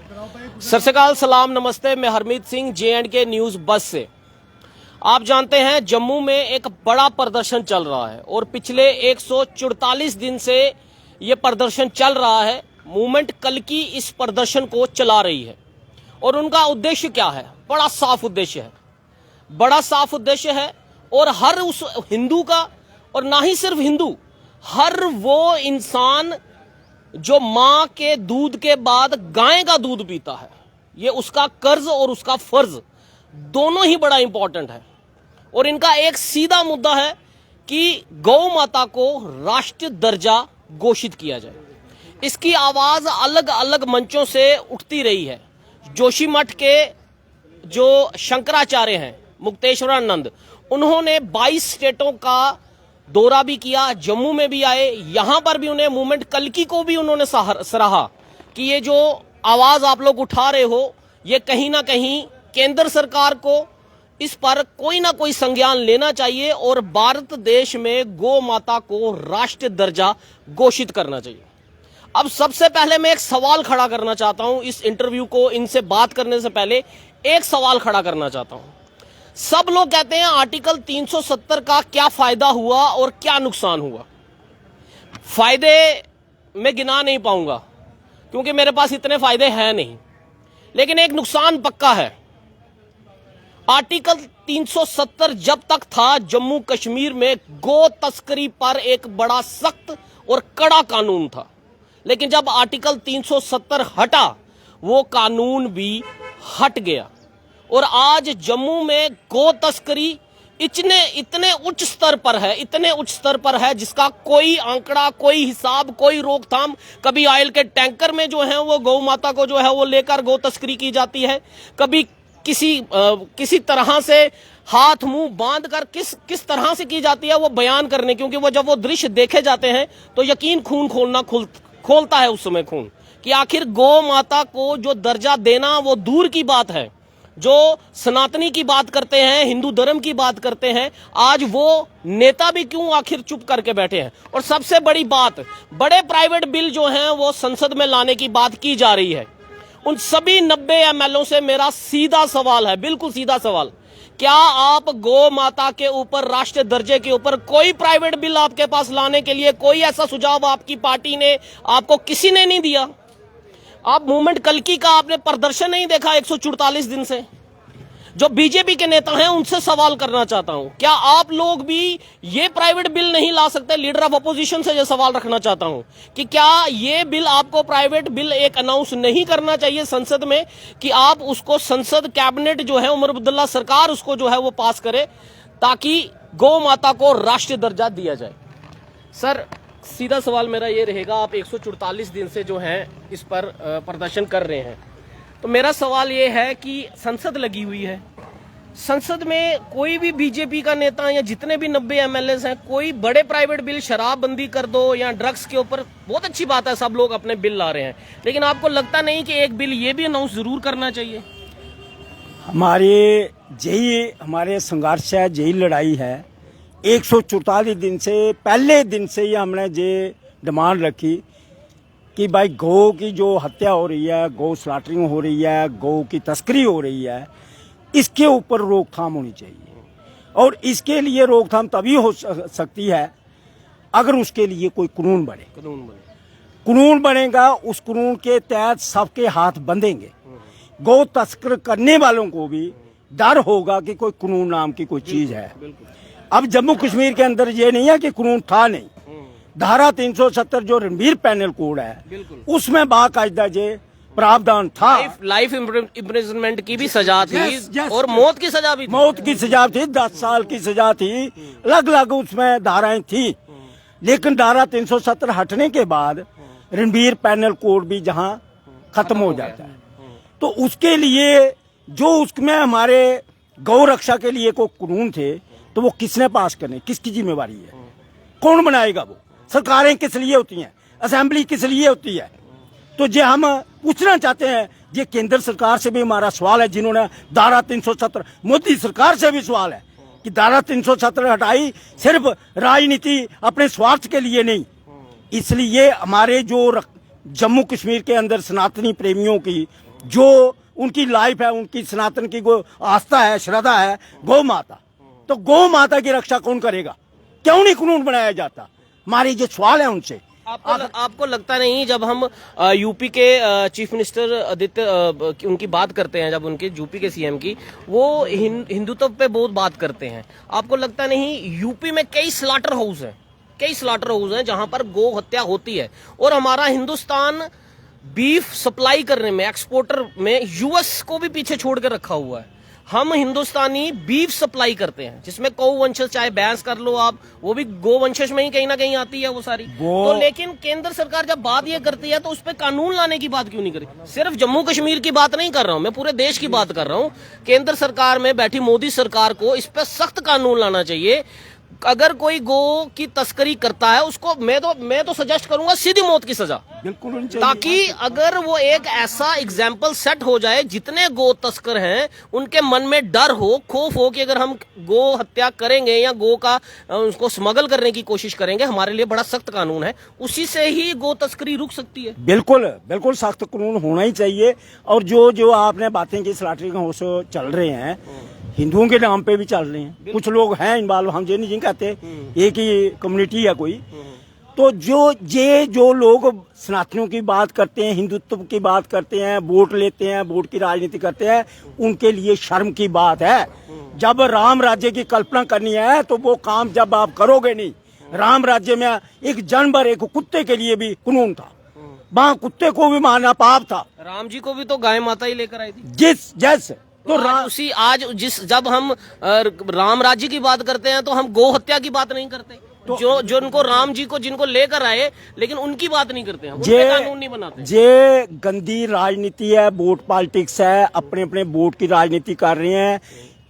सत श्री अकाल, सलाम, नमस्ते। मैं हरमीत सिंह, J&K न्यूज बस से। आप जानते हैं जम्मू में एक बड़ा प्रदर्शन चल रहा है और पिछले 144 दिन से ये प्रदर्शन चल रहा है। मूवमेंट कल की इस प्रदर्शन को चला रही है और उनका उद्देश्य क्या है? बड़ा साफ उद्देश्य है, बड़ा साफ उद्देश्य है। और हर उस हिंदू का, और ना ही सिर्फ हिंदू, हर वो इंसान जो मां के दूध के बाद गाय का दूध पीता है, ये उसका कर्ज और उसका फर्ज दोनों ही बड़ा इंपॉर्टेंट है। और इनका एक सीधा मुद्दा है कि गौ माता को राष्ट्रीय दर्जा घोषित किया जाए। इसकी आवाज अलग अलग मंचों से उठती रही है। जोशीमठ के जो शंकराचार्य हैं, मुक्तेश्वरानंद, उन्होंने 22 स्टेटों का दौरा भी किया, जम्मू में भी आए। यहां पर भी उन्हें मूवमेंट कल्की को भी उन्होंने सराहा कि ये जो आवाज आप लोग उठा रहे हो, ये कहीं ना कहीं केंद्र सरकार को इस पर कोई ना कोई संज्ञान लेना चाहिए और भारत देश में गौ माता को राष्ट्रीय दर्जा घोषित करना चाहिए। अब सबसे पहले मैं एक सवाल खड़ा करना चाहता हूं। इस इंटरव्यू को इनसे बात करने से पहले एक सवाल खड़ा करना चाहता हूं। सब लोग कहते हैं आर्टिकल 370 का क्या फायदा हुआ और क्या नुकसान हुआ। फायदे मैं गिना नहीं पाऊंगा क्योंकि मेरे पास इतने फायदे हैं नहीं, लेकिन एक नुकसान पक्का है। आर्टिकल 370 जब तक था, जम्मू कश्मीर में गो तस्करी पर एक बड़ा सख्त और कड़ा कानून था। लेकिन जब आर्टिकल 370 हटा, वो कानून भी हट गया और आज जम्मू में गो तस्करी इतने उच्च स्तर पर है, इतने उच्च स्तर पर है जिसका कोई आंकड़ा, कोई हिसाब, कोई रोकथाम। कभी ऑयल के टैंकर में जो है वो गौ माता को जो है वो लेकर गो तस्करी की जाती है, कभी किसी तरह से हाथ मुंह बांध कर किस तरह से की जाती है वो बयान करने, क्योंकि वो जब वो दृश्य देखे जाते हैं तो यकीन खून खोलता है उस समय खून, कि आखिर गौ माता को जो दर्जा देना वो दूर की बात है। जो सनातनी की बात करते हैं, हिंदू धर्म की बात करते हैं, आज वो नेता भी क्यों आखिर चुप करके बैठे हैं। और सबसे बड़ी बात, बड़े प्राइवेट बिल जो हैं वो संसद में लाने की बात की जा रही है। उन सभी 90 MLओं से मेरा सीधा सवाल है, बिल्कुल सीधा सवाल, क्या आप गौ माता के ऊपर, राष्ट्रीय दर्जे के ऊपर कोई प्राइवेट बिल आपके पास लाने के लिए कोई ऐसा सुझाव आपकी पार्टी ने, आपको किसी ने नहीं दिया? आप मूवमेंट कल्की का आपने प्रदर्शन नहीं देखा 144 दिन से? जो बीजेपी के नेता हैं उनसे सवाल करना चाहता हूं, क्या आप लोग भी ये प्राइवेट बिल नहीं ला सकते? लीडर ऑफ अपोजिशन से ये सवाल रखना चाहता हूं कि क्या ये बिल, आपको प्राइवेट बिल एक अनाउंस नहीं करना चाहिए संसद में कि आप उसको, संसद कैबिनेट जो है, उमर अब्दुल्ला सरकार उसको जो है वो पास करे ताकि गौ माता को राष्ट्रीय दर्जा दिया जाए? सर, सीधा सवाल मेरा ये रहेगा, आप 144 दिन से जो है इस पर प्रदर्शन कर रहे हैं, तो मेरा सवाल ये है कि संसद लगी हुई है, संसद में कोई भी बीजेपी का नेता या जितने भी 90 MLAs हैं, कोई बड़े प्राइवेट बिल, शराबबंदी कर दो या ड्रग्स के ऊपर, बहुत अच्छी बात है, सब लोग अपने बिल ला रहे हैं, लेकिन आपको लगता नहीं कि एक बिल ये भी अनाउंस जरूर करना चाहिए? हमारे संघर्ष है, यही लड़ाई है। 144 दिन से, पहले दिन से ही हमने ये डिमांड रखी कि भाई गौ की जो हत्या हो रही है, गौ स्लॉटरिंग हो रही है, गौ की तस्करी हो रही है, इसके ऊपर रोकथाम होनी चाहिए। और इसके लिए रोकथाम तभी हो सकती है अगर उसके लिए कोई कानून बने। कानून बनेगा, उस कानून के तहत सबके हाथ बंधेंगे। गौ तस्कर करने वालों को भी डर होगा कि कोई कानून नाम की कोई चीज है। अब जम्मू कश्मीर के अंदर ये नहीं है कि कानून था नहीं, धारा 370 जो रणबीर पैनल कोड है उसमें बाकायदा ये प्रावधान था। लाइफ इम्प्रिजनमेंट की भी सजा थी और मौत की सजा भी थी। मौत की सजा थी, 10 साल की सजा थी, अलग अलग उसमें धाराएं थी। लेकिन धारा 370 हटने के बाद रणबीर पैनल कोड भी जहां खत्म हो जाता है, तो उसके लिए जो उसमें हमारे गौ रक्षा के लिए कोई कानून थे, तो वो किसने पास करने, किसकी जिम्मेवारी है, कौन बनाएगा? वो सरकारें किस लिए होती हैं, असेंबली किस लिए होती है? तो ये हम पूछना चाहते हैं, ये केंद्र सरकार से भी हमारा सवाल है, जिन्होंने धारा 370, मोदी सरकार से भी सवाल है कि धारा 370 हटाई सिर्फ राजनीति अपने स्वार्थ के लिए नहीं। इसलिए हमारे जो जम्मू कश्मीर के अंदर सनातनी प्रेमियों की जो उनकी लाइफ है, उनकी सनातन की गो आस्था है, श्रद्धा है गौ माता, तो गौ माता की रक्षा कौन करेगा? क्यों नहीं कानून बनाया जाता? हमारी जो सवाल है उनसे। आपको लगता नहीं जब हम यूपी के चीफ मिनिस्टर आदित्य उनकी बात करते हैं, जब उनके यूपी के सीएम की, वो हिंदुत्व पे बहुत बात करते हैं, आपको लगता नहीं यूपी में कई स्लॉटर हाउस हैं जहां पर गौ हत्या होती है, और हमारा हिंदुस्तान बीफ सप्लाई करने में, एक्सपोर्टर में यूएस को भी पीछे छोड़ के रखा हुआ है। हम हिंदुस्तानी बीफ सप्लाई करते हैं जिसमें गौवंशज, चाहे भैंस कर लो आप, वो भी गौवंशज में ही कहीं ना कहीं आती है वो सारी। तो लेकिन केंद्र सरकार जब बात ये करती है तो उस पर कानून लाने की बात क्यों नहीं करी? सिर्फ जम्मू कश्मीर की बात नहीं कर रहा हूं मैं, पूरे देश की बात कर रहा हूं। केंद्र सरकार में बैठी मोदी सरकार को इस पर सख्त कानून लाना चाहिए। अगर कोई गो की तस्करी करता है उसको मैं तो सजेस्ट करूंगा सीधी मौत की सजा, बिल्कुल, ताकि अगर वो एक ऐसा एग्जाम्पल सेट हो जाए, जितने गो तस्कर हैं उनके मन में डर हो, खौफ हो कि अगर हम गो हत्या करेंगे या गो का उसको स्मगल करने की कोशिश करेंगे, हमारे लिए बड़ा सख्त कानून है, उसी से ही गो तस्करी रुक सकती है। बिल्कुल बिल्कुल सख्त कानून होना ही चाहिए। और जो आपने बातें की, स्लॉटरिंग हाउस चल रहे हैं, हिंदुओं के नाम पे भी चल रहे हैं, कुछ लोग हैं इन्वॉल्व, हम ये नहीं कहते, एक ही कम्युनिटी है कोई। तो जो लोग सनातनियों की बात करते हैं, हिंदुत्व की बात करते हैं, वोट लेते हैं, वोट की राजनीति करते हैं, उनके लिए शर्म की बात है। जब राम राज्य की कल्पना करनी है तो वो काम जब आप करोगे नहीं, राम राज्य में एक जानवर, एक कुत्ते के लिए भी कानून था, वहां कुत्ते को भी मारना पाप था। राम जी को भी तो गाय माता ही लेकर आई थी। जिस तो जब हम राम राज्य की बात करते हैं तो हम गौ हत्या की बात नहीं करते, तो जो उनको राम जी को जिनको लेकर आए, लेकिन उनकी बात नहीं करते हैं, उन पे कानून नहीं बनाते। ये गंदी राजनीति है, वोट पॉलिटिक्स है, अपने अपने वोट की राजनीति कर रहे हैं,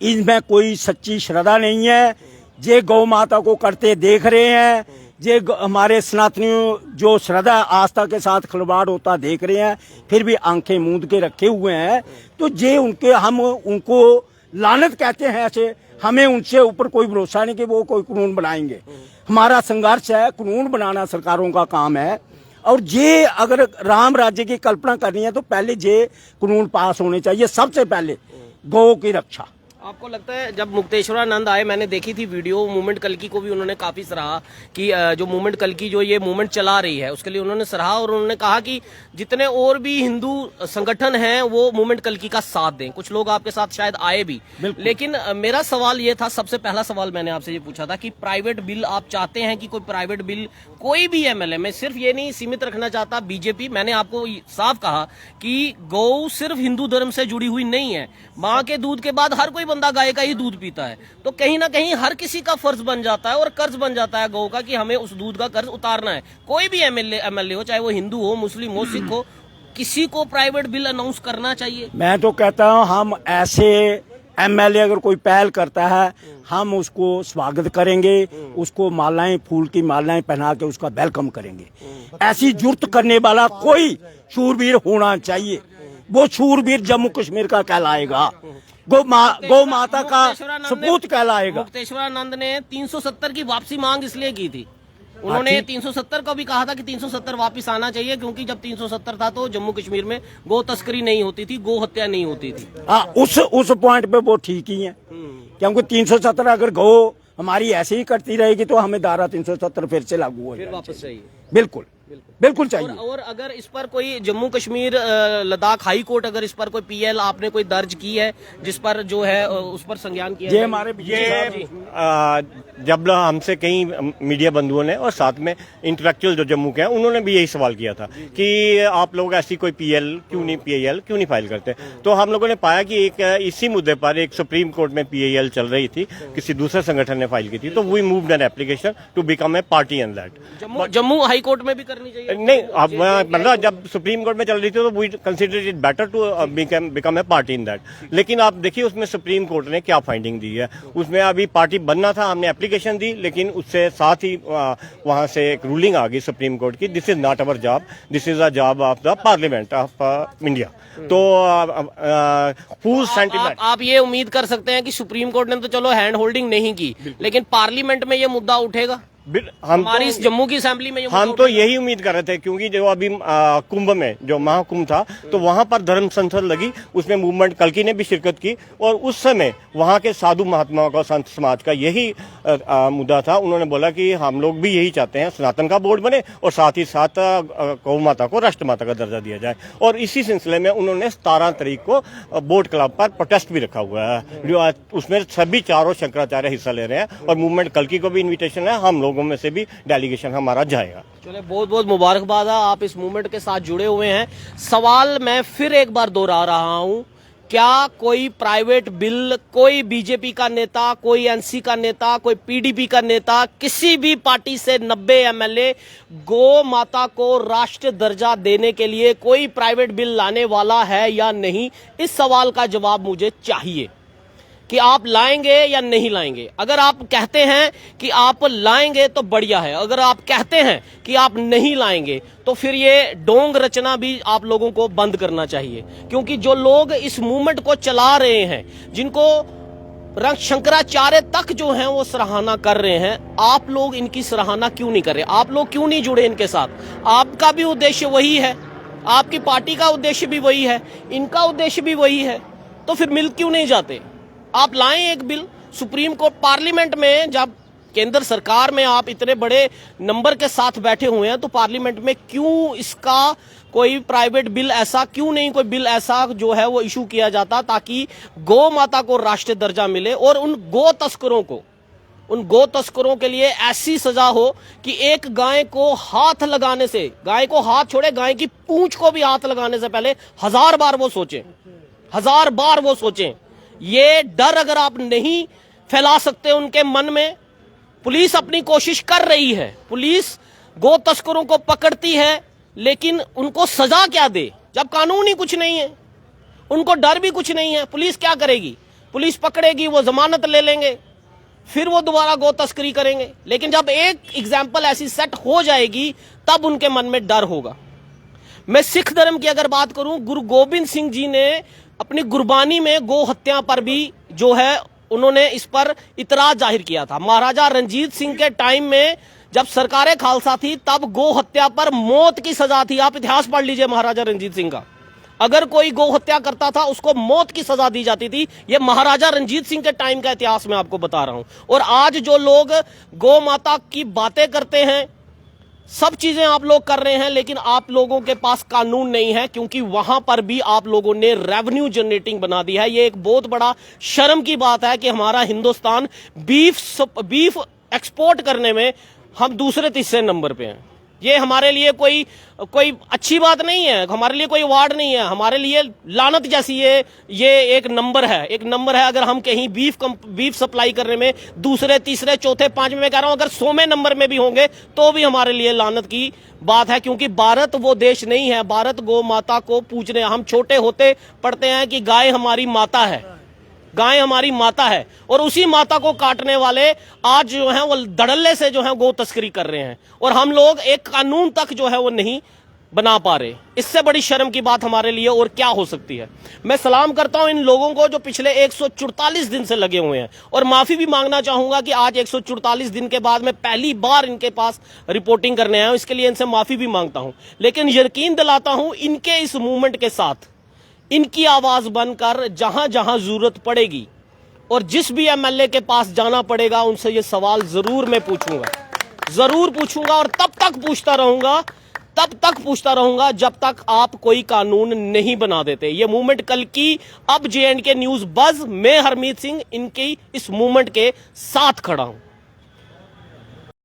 इनमें कोई सच्ची श्रद्धा नहीं है। ये गौ माता को करते देख रहे हैं, ये हमारे सनातनियों जो श्रद्धा आस्था के साथ खिलवाड़ होता देख रहे हैं, फिर भी आंखें मूंद के रखे हुए हैं। तो ये हम उनको लानत कहते हैं ऐसे, हमें उनसे ऊपर कोई भरोसा नहीं कि वो कोई कानून बनाएंगे। हमारा संघर्ष है, कानून बनाना सरकारों का काम है। और ये अगर राम राज्य की कल्पना करनी है तो पहले ये कानून पास होने चाहिए, सबसे पहले गौ की रक्षा। आपको लगता है जब मुक्तेश्वरानंद आए, मैंने देखी थी वीडियो, मूवमेंट कल्की को भी उन्होंने काफी सराहा कि जो मूवमेंट कल्की जो ये मूवमेंट चला रही है उसके लिए उन्होंने सराहा, और उन्होंने कहा कि जितने और भी हिंदू संगठन हैं वो मूवमेंट कल्की का साथ दें। कुछ लोग आपके साथ शायद आए भी, लेकिन मेरा सवाल ये था, सबसे पहला सवाल मैंने आपसे ये पूछा था कि प्राइवेट बिल आप चाहते हैं कि कोई प्राइवेट बिल, कोई भी एमएलए, मैं सिर्फ ये नहीं सीमित रखना चाहता बीजेपी, मैंने आपको साफ कहा कि गौ सिर्फ हिंदू धर्म से जुड़ी हुई नहीं है, माँ के दूध के बाद हर कोई बंदा गाय का ही दूध पीता है, तो कहीं ना कहीं हर किसी का फर्ज बन जाता है और कर्ज बन जाता है गौ का कि हमें उस दूध का कर्ज उतारना है। कोई भी एमएलए हो, चाहे वो हिंदू हो, मुस्लिम हो, सिख हो, किसी को प्राइवेट बिल अनाउंस करना चाहिए। मैं तो कहता हूं हम ऐसे एमएलए अगर कोई पहल करता है हम उसको स्वागत करेंगे, उसको मालाएं, फूल की मालाएं पहना के उसका वेलकम करेंगे। ऐसी जुर्त करने वाला कोई शूरवीर होना चाहिए, वो शूरवीर जम्मू कश्मीर का कहलाएगा, गौ माता का सपूत कहलाएगा। मुक्तेश्वरानंद ने 370 की वापसी मांग इसलिए की थी, उन्होंने 370 को भी कहा था कि 370 वापस आना चाहिए, क्योंकि जब 370 था तो जम्मू कश्मीर में गौ तस्करी नहीं होती थी, गौ हत्या नहीं होती थी। हाँ, उस पॉइंट पे वो ठीक ही है, क्योंकि 370 अगर गौ हमारी ऐसे ही करती रहेगी तो हमें धारा 370 फिर से लागू हो जाएगी, वापस चाहिए। बिल्कुल चाहिए। और अगर इस पर कोई जम्मू कश्मीर लद्दाख हाई कोर्ट अगर इस पर कोई पीएल आपने कोई दर्ज की है जिस पर जो है उस पर संज्ञान किया, ये हमारे जब हमसे कई मीडिया बंधुओं ने और साथ में इंटेलेक्चुअल जो जम्मू के हैं उन्होंने भी यही सवाल किया था कि आप लोग ऐसी कोई पीएल क्यों नहीं फाइल करते। तो हम लोगों ने पाया कि एक इसी मुद्दे पर एक सुप्रीम कोर्ट में पीएल चल रही थी, किसी दूसरे संगठन ने फाइल की थी, तो we moved an application to become a party in that. Jammu high court में भी करनी चाहिए? नहीं, अब मतलब जब सुप्रीम कोर्ट में चल रही थी तो we consider it better to become a party in that. लेकिन आप देखिए उसमें सुप्रीम कोर्ट ने क्या फाइंडिंग दी है। उसमें अभी पार्टी बनना था, हमने एप्लीकेशन दी, लेकिन उससे साथ ही वहां से एक रूलिंग आ गई सुप्रीम कोर्ट की, this is not our job, this is a job of the parliament of India. तो फुल सेंटिमेंट आप ये उम्मीद कर सकते हैं कि सुप्रीम कोर्ट ने तो चलो हैंड होल्डिंग नहीं की, लेकिन पार्लियामेंट में ये मुद्दा उठेगा? हमारी इस जम्मू की असेंबली में हम तो यही उम्मीद कर रहे थे, क्योंकि जो अभी कुंभ में जो महाकुंभ था तो वहां पर धर्म संसद लगी, उसमें मूवमेंट कल्की ने भी शिरकत की और उस समय वहां के साधु महात्माओं का, संत समाज का यही मुद्दा था। उन्होंने बोला कि हम लोग भी यही चाहते हैं, सनातन का बोर्ड बने और साथ ही साथ गौ माता को राष्ट्रमाता का दर्जा दिया जाए। और इसी सिलसिले में उन्होंने 17 तारीख को बोट क्लब पर प्रोटेस्ट भी रखा हुआ है, उसमें सभी चारों शंकराचार्य हिस्सा ले रहे हैं और मूवमेंट कल्की को भी इन्विटेशन है, हम लोगों में से भी डेलीगेशन हमारा जाएगा। चले, बहुत बहुत मुबारकबाद है, आप इस मूवमेंट के साथ जुड़े हुए हैं। सवाल मैं फिर एक बार दोहरा रहा हूं, क्या कोई प्राइवेट बिल, कोई बीजेपी का नेता, कोई एनसी का नेता, कोई पीडीपी का नेता, किसी भी पार्टी से 90 एमएलए गौ माता को राष्ट्र दर्जा देने के लिए कोई प्राइवेट बिल लाने वाला है या नहीं? इस सवाल का जवाब मुझे चाहिए कि आप लाएंगे या नहीं लाएंगे। अगर आप कहते हैं कि आप लाएंगे तो बढ़िया है, अगर आप कहते हैं कि आप नहीं लाएंगे तो फिर ये डोंग रचना भी आप लोगों को बंद करना चाहिए। क्योंकि जो लोग इस मूवमेंट को चला रहे हैं, जिनको शंकराचार्य तक जो हैं वो सराहना कर रहे हैं, आप लोग इनकी सराहना क्यों नहीं कर रहे? आप लोग क्यों नहीं जुड़े इनके साथ? आपका भी उद्देश्य वही है, आपकी पार्टी का उद्देश्य भी वही है, इनका उद्देश्य भी वही है, तो फिर मिल क्यों नहीं जाते? आप लाएं एक बिल सुप्रीम कोर्ट, पार्लियामेंट में, जब केंद्र सरकार में आप इतने बड़े नंबर के साथ बैठे हुए हैं तो पार्लियामेंट में क्यों इसका कोई प्राइवेट बिल ऐसा क्यों नहीं, कोई बिल ऐसा जो है वो इशू किया जाता ताकि गौ माता को राष्ट्रीय दर्जा मिले और उन गौ तस्करों के लिए ऐसी सजा हो कि एक गाय को हाथ लगाने से, गाय को हाथ छोड़े, गाय की पूंछ को भी हाथ लगाने से पहले 1000 बार वो सोचें, 1000 बार वो सोचें। ये डर अगर आप नहीं फैला सकते उनके मन में, पुलिस अपनी कोशिश कर रही है, पुलिस गौ तस्करों को पकड़ती है, लेकिन उनको सजा क्या दे जब कानून ही कुछ नहीं है, उनको डर भी कुछ नहीं है। पुलिस क्या करेगी? पुलिस पकड़ेगी, वो जमानत ले लेंगे, फिर वो दोबारा गौ तस्करी करेंगे। लेकिन जब एक एग्जाम्पल ऐसी सेट हो जाएगी तब उनके मन में डर होगा। मैं सिख धर्म की अगर बात करूं, गुरु गोबिंद सिंह जी ने अपनी गुरबानी में गौ हत्या पर भी जो है उन्होंने इस पर इतराज जाहिर किया था। महाराजा रणजीत सिंह के टाइम में जब सरकारें खालसा थी तब गौ हत्या पर मौत की सजा थी। आप इतिहास पढ़ लीजिए महाराजा रणजीत सिंह का, अगर कोई गौ हत्या करता था उसको मौत की सजा दी जाती थी। ये महाराजा रणजीत सिंह के टाइम का इतिहास मैं आपको बता रहा हूं। और आज जो लोग गौ माता की बातें करते हैं, सब चीजें आप लोग कर रहे हैं, लेकिन आप लोगों के पास कानून नहीं है, क्योंकि वहां पर भी आप लोगों ने रेवेन्यू जनरेटिंग बना दी है। ये एक बहुत बड़ा शर्म की बात है कि हमारा हिंदुस्तान बीफ एक्सपोर्ट करने में हम दूसरे तीसरे नंबर पे हैं। ये हमारे लिए कोई अच्छी बात नहीं है, हमारे लिए कोई अवार्ड नहीं है, हमारे लिए लानत जैसी ये एक नंबर है, एक नंबर है। अगर हम कहीं बीफ सप्लाई करने में दूसरे तीसरे चौथे पांचवें में कह रहा हूं, अगर 100वें नंबर में भी होंगे तो भी हमारे लिए लानत की बात है, क्योंकि भारत वो देश नहीं है। भारत गौ माता को पूजने, हम छोटे होते पढ़ते हैं कि गाय हमारी माता है, गाय हमारी माता है, और उसी माता को काटने वाले आज जो है वो धड़ल्ले से जो है गौ तस्करी कर रहे हैं, और हम लोग एक कानून तक जो है वो नहीं बना पा रहे। इससे बड़ी शर्म की बात हमारे लिए और क्या हो सकती है। मैं सलाम करता हूं इन लोगों को जो पिछले 144 दिन से लगे हुए हैं, और माफी भी मांगना चाहूंगा कि आज 144 दिन के बाद मैं पहली बार इनके पास रिपोर्टिंग करने आया हूं, इसके लिए इनसे माफी भी मांगता हूं। लेकिन यकीन दिलाता हूं इनके इस मूवमेंट के साथ इनकी आवाज बनकर जहां जहां जरूरत पड़ेगी और जिस भी एमएलए के पास जाना पड़ेगा उनसे ये सवाल जरूर मैं पूछूंगा, जरूर पूछूंगा, और तब तक पूछता रहूंगा जब तक आप कोई कानून नहीं बना देते। ये मूवमेंट कल की, अब JNK न्यूज बज, मैं हरमीत सिंह इनकी इस मूवमेंट के साथ खड़ा हूं।